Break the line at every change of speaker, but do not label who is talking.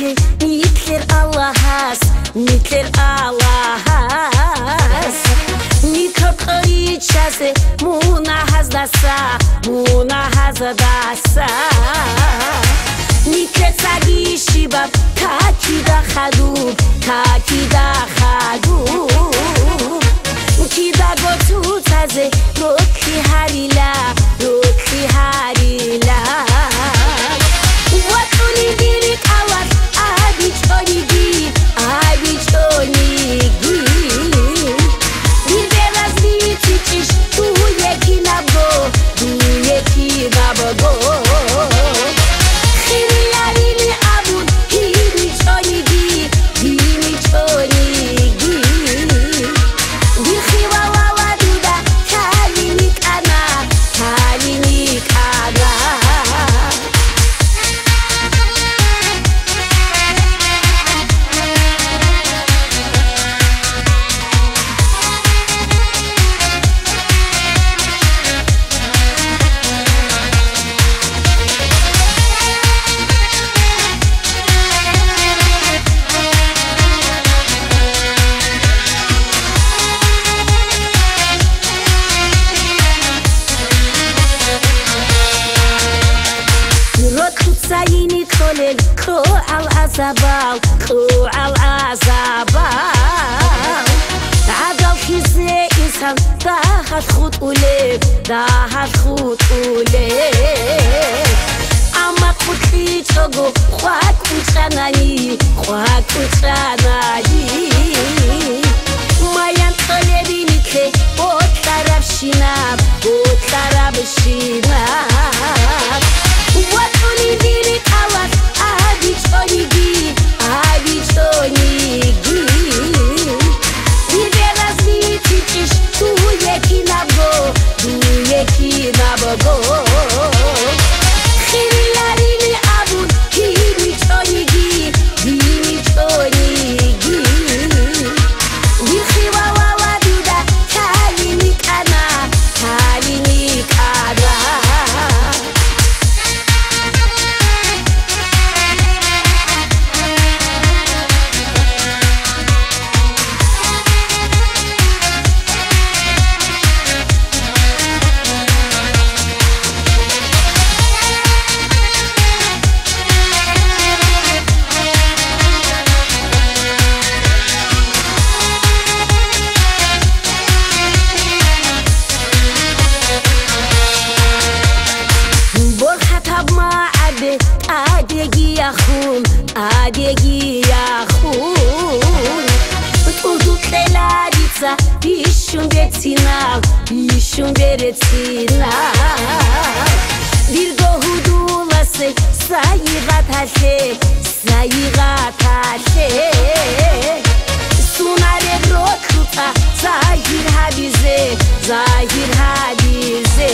Nitler Allah'as, nitler Allah'as. Nitkori çase, muna hazdasa, muna hazadasa. Nitler sagi shibab, takida khadub, takida khadub. Kida gotu taze, rokhi harila, rokhi harila. Watuni diri kawas, abichonigi, abichonigi. Biberas bitichish, duye kinabo, duye kinabo. Khiri yarini abun, himi chonigi, himi chonigi. Birkhiwa wawa duda, kalini kana, kalini kana. Sayini kolel ko al azabal, ko al azabal. Adal khize insan dahat khut ule, dahat khut ule. Ama kutli chogo khwak uchanani, khwak uchanani. Mayan kolebi nikhe, o taraf shinab, o taraf shinab. Watuni diri kawas, abichonigi, abichonigi. Biberas bitichish, duye kinabo, duye kinabo. Khiri yarini abun, himi chonigi, himi chonigi. Birkhiwa wawa duda, kalini kana, kalini kana. Adegi yakhun Tudu teladica Bishun betina Bishun beretina Birgo hudulase Sayigat hashe Sayigat hashe Sunare brokuta Zahir hadize Zahir hadize